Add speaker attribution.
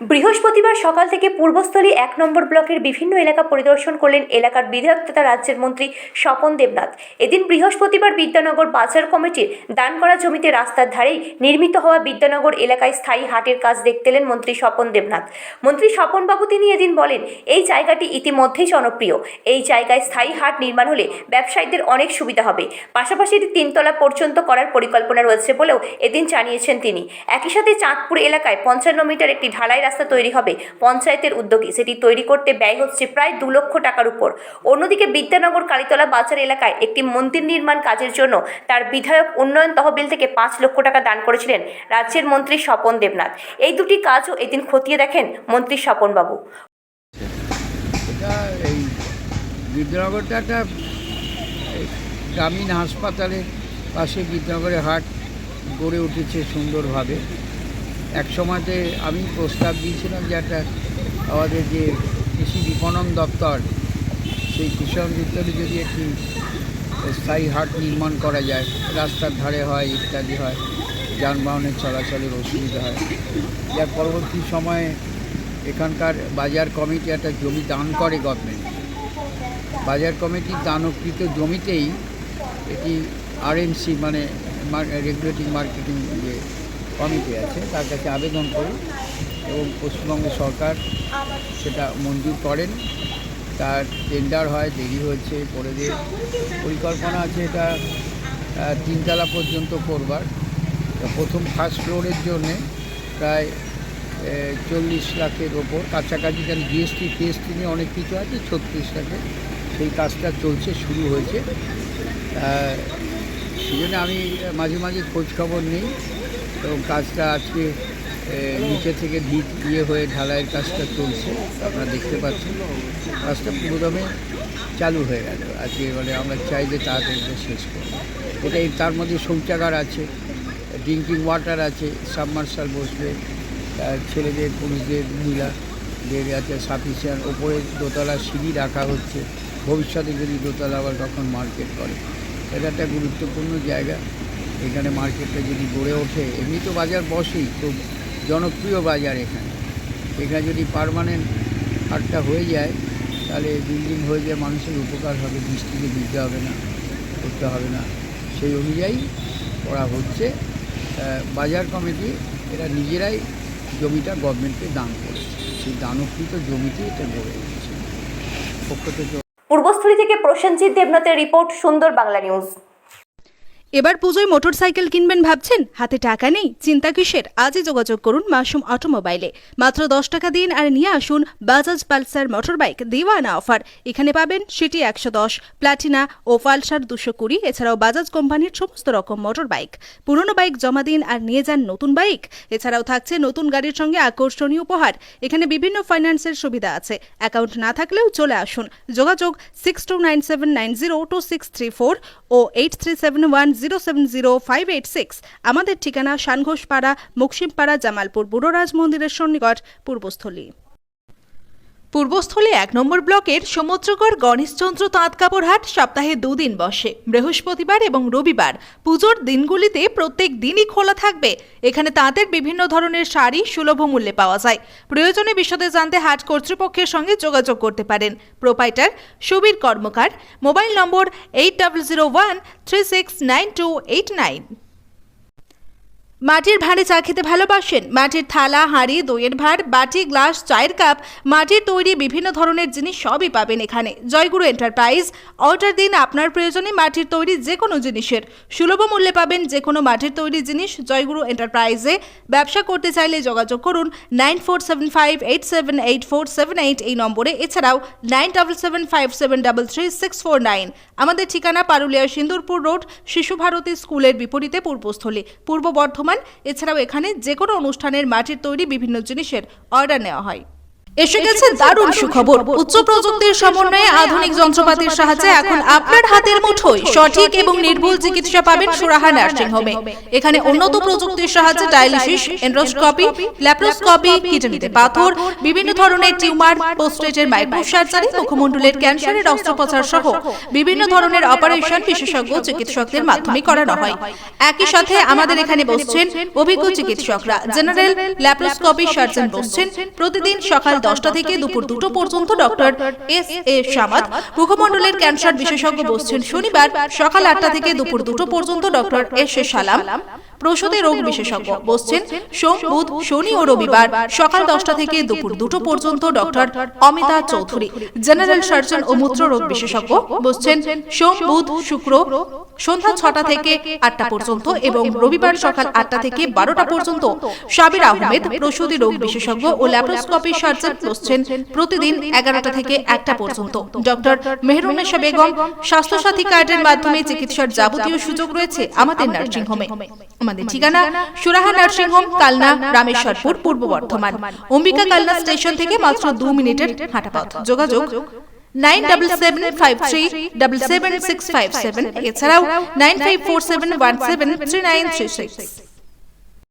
Speaker 1: বৃহস্পতিবার সকাল থেকে পূর্বস্থলী ১ নম্বর ব্লকের বিভিন্ন এলাকা পরিদর্শন করলেন এলাকার বিধায়ক তথা রাজ্যের মন্ত্রী স্বপন দেবনাথ। এদিন বৃহস্পতিবার বিদ্যানগর বাজার কমিটির দান করা জমিতে রাস্তার ধারেই নির্মিত হওয়া বিদ্যানগর এলাকায় স্থায়ী হাটের কাজ দেখতে এলেন মন্ত্রী স্বপন দেবনাথ। মন্ত্রী স্বপনবাবু তিনি এদিন বলেন, এই জায়গাটি ইতিমধ্যেই জনপ্রিয়। এই জায়গায় স্থায়ী হাট নির্মাণ হলে ব্যবসায়ীদের অনেক সুবিধা হবে। পাশাপাশি এটি ৩ তলা পর্যন্ত করার পরিকল্পনা রয়েছে বলেও এদিন জানিয়েছেন তিনি। একই সাথে চাঁদপুর এলাকায় ৫৫ মিটার একটি ঢালাই রাস্তা তৈরি হবে পঞ্চায়েতের উদ্যোগে। সেটি তৈরি করতে ব্যয় হচ্ছে প্রায় ২ লক্ষ টাকার উপর। অন্যদিকে বিদ্যানগর কালীতলা বাজার এলাকায় একটি মন্দির নির্মাণ কাজের জন্য তার বিধায়ক উন্নয়ন তহবিল থেকে ৫ লক্ষ টাকা দান করেছিলেন রাজ্যের মন্ত্রী স্বপন দেবনাথ। এই দুটি কাজও এদিন খতিয়ে দেখেন মন্ত্রী স্বপনবাবু।
Speaker 2: এই বিদ্যানগরটা একটা গ্রামীণ হাসপাতালের পাশে বিদ্যানগরের হাট গড়ে উঠেছে সুন্দরভাবে। এক সময়তে আমি প্রস্তাব দিয়েছিলাম যে একটা আমাদের যে কৃষি বিপণন দপ্তর, সেই কৃষি দপ্তরে যদি একটি স্থায়ী হাট নির্মাণ করা যায়, রাস্তার ধারে হয়, ইত্যাদি হয়, যানবাহনের চলাচলের অসুবিধা হয়। যার পরবর্তী সময়ে এখানকার বাজার কমিটি একটা জমি দান করে গভর্নমেন্ট। বাজার কমিটির দানকৃত জমিতেই এটি আরএমসি মানে রেগুলেটিং মার্কেটিং যে কমিটি আছে তার কাছে আবেদন করি এবং পশ্চিমবঙ্গ সরকার সেটা মঞ্জুর করেন। তার টেন্ডার হয়, দেরি হয়েছে, পরে দিয়ে পরিকল্পনা আছে এটা ৩ তলা পর্যন্ত করবার। প্রথম ফার্স্ট ফ্লোরের জন্যে প্রায় ৪০ লাখের ওপর কাছাকাছি, কারণ জিএসটি ফিএসটি নিয়ে অনেক কিছু আছে, ৩৬ লাখের সেই কাজটা চলছে, শুরু হয়েছে। সেই জন্য আমি মাঝে মাঝে খোঁজখবর নিই এবং কাজটা আজকে নিচে থেকে ভিত হয়ে ঢালাইয়ের কাজটা চলছে, আপনারা দেখতে পাচ্ছেন। কাজটা পুরোদমে চালু হয়ে গেল আজকে, মানে আমরা চাই যে তাড়াতাড়ি শেষ করব। এটা তার মধ্যে শৌচাগার আছে, ড্রিঙ্কিং ওয়াটার আছে, সাবমার্শাল বসবে, ছেলেদের পুরুষদের মহিলাদের আছে সাফিসিয়েন্ট। ওপরে দোতলা সিঁড়ি রাখা হচ্ছে, ভবিষ্যতে যদি দোতলা আবার কখন মার্কেট করে। এটা একটা গুরুত্বপূর্ণ জায়গা। এখানে মার্কেটটা যদি গড়ে ওঠে, এমনি তো বাজার বসেই, খুব জনপ্রিয় বাজার এখানে। এখানে যদি পার্মানেন্ট হাটটা হয়ে যায় তাহলে বিল্ডিং হয়ে যায়, মানুষের উপকার হবে, বৃষ্টিতে ভিজতে হবে না, করতে হবে না। সেই অনুযায়ী করা হচ্ছে। বাজার কমিটি এরা নিজেরাই জমিটা গভর্নমেন্টকে দান করেছে, সেই দানকৃত জমিতে এটা গড়ে উঠেছে পক্ষ থেকে।
Speaker 1: পূর্বস্থলী থেকে প্রসেনজিৎ দেবনাথের রিপোর্ট, সুন্দর বাংলা নিউজ।
Speaker 3: এবার পুজোয় মোটরসাইকেল কিনবেন ভাবছেন? হাতে টাকা নেই? চিন্তা কিসের? আজই যোগাযোগ করুন মাসুম অটোমোবাইলে। মাত্র 10 টাকা দিন আর নিয়ে আসুন বাজাজ পালসার মোটরবাইক দিওয়ানা অফার। এখানে পাবেন সিটি 110, প্লাটিনা ও পালসার 220, এছাড়াও বাজাজ কোম্পানির সমস্ত রকম মোটর বাইক। পুরনো বাইক জমা দিন আর নিয়ে যান নতুন বাইক। এছাড়াও থাকছে নতুন গাড়ির সঙ্গে আকর্ষণীয় উপহার। এখানে বিভিন্ন ফাইন্যান্সের সুবিধা আছে। অ্যাকাউন্ট না থাকলেও চলে আসুন। যোগাযোগ 6297902634 ও 8371070586। আমাদের ঠিকানা শানঘোষপাড়া, মুকসিমপাড়া, জামালপুর বুড়োরাজ মন্দিরের সন্নিকট, পূর্বস্থলী।
Speaker 4: পূর্বস্থলী ১ নম্বর ব্লকের সমুদ্রগড় গণেশচন্দ্র তাঁত কাপড় হাট সপ্তাহে 2 দিন বসে, বৃহস্পতিবার এবং রবিবার। পুজোর দিনগুলিতে প্রত্যেক দিনই খোলা থাকবে। এখানে তাঁতের বিভিন্ন ধরনের শাড়ি সুলভ মূল্যে পাওয়া যায়। প্রয়োজনে বিশদে জানতে হাট কর্তৃপক্ষের সঙ্গে যোগাযোগ করতে পারেন। প্রোপাইটার সুবীর কর্মকার, মোবাইল নম্বর 8001369289। মাটির ভাঁড়ে চা খেতে ভালোবাসেন? মাটির থালা, হাঁড়ি, দইয়ের ভাঁড়, বাটি, গ্লাস, চায়ের কাপ, মাটির তৈরি বিভিন্ন ধরনের জিনিস সবই পাবেন এখানে। জয়গুরু এন্টারপ্রাইজ। অর্ডার দিন আপনার প্রয়োজনে মাটির তৈরি যে কোনো জিনিসের। সুলভ মূল্যে পাবেন যে কোনো মাটির তৈরি জিনিস জয়গুরু এন্টারপ্রাইজে। ব্যবসা করতে চাইলে যোগাযোগ করুন 9475878478 এই নম্বরে। এছাড়াও 9775733649। আমাদের ঠিকানা পারুলিয়া সিন্দুরপুর রোড, শিশু ভারতী স্কুলের বিপরীতে, পূর্বস্থলী, পূর্ব বর্ধমান। এছাড়াও এখানে যে কোনো অনুষ্ঠানের মাটির তৈরি বিভিন্ন জিনিসের অর্ডার নেওয়া হয়। এসে গেছে দারুণ সুখবর। উচ্চ প্রযুক্তির সমন্বয়ে আধুনিক যন্ত্রপাতির সাহায্যে এখন আপনার হাতের মুঠোয় সঠিক এবং নির্ভুল চিকিৎসা পাবেন সুরাহা নার্সিং হোমে। এখানে উন্নত প্রযুক্তির সাহায্যে ডায়ালিসিস, এন্ডোস্কোপি, ল্যাপ্রোস্কোপি, কিডনিতে পাথর, বিভিন্ন ধরনের টিউমার, প্রোস্টেটের মাইক্রোসার্জারি, মুখমণ্ডলের ক্যান্সারের অস্ত্রোপচার সহ বিভিন্ন ধরনের অপারেশন বিশেষজ্ঞ চিকিৎসকদের মাধ্যমে করানো হয়। একই সাথে আমাদের এখানে বসছেন অভিজ্ঞ চিকিৎসকরা। জেনারেল ল্যাপ্রোস্কোপি সার্জন বসছেন প্রতিদিন সকাল 10টা থেকে দুপুর 2টো পর্যন্ত ডক্টর এস.এ. সামাদ। মুখমণ্ডলের ক্যান্সার বিশেষজ্ঞ বসছেন শনিবার সকাল 8টা থেকে দুপুর 2টো পর্যন্ত ডক্টর এস.এ. সালাম। প্রসূতি রোগ বিশেষজ্ঞ বসছেন সোম, বুধ, শনি ও রবিবার সকাল 10টা থেকে দুপুর 2টো পর্যন্ত doctor Amita Chowdhury. General surgeon ও মূত্র রোগ বিশেষজ্ঞ বসছেন সোম, বুধ, শুক্র সন্ধ্যা 6টা থেকে 8টা পর্যন্ত এবং রবিবার সকাল 8টা থেকে 12টা পর্যন্ত। সাবির আহমেদ প্রসূতি রোগ বিশেষজ্ঞ ও ল্যাপ্রোস্কোপি সার্জন বসছেন প্রতিদিন 11টা থেকে 1টা পর্যন্ত। ডক্টর মেহরুন্নেসা বেগম। স্বাস্থ্যসাথী কার্ডের মাধ্যমে চিকিৎসার যাবতীয় সুযোগ রয়েছে আমাদের নার্সিং হোমে। আমাদের ঠিকানা সুরাহা নার্সিং হোম, কালনা, রামেশ্বরপুর, পূর্ব বর্ধমান। অম্বিকা কালনা স্টেশন থেকে মাত্র 2 মিনিটের হাঁটা পথ। যোগাযোগ 9775377657, এছাড়াও 9547173936।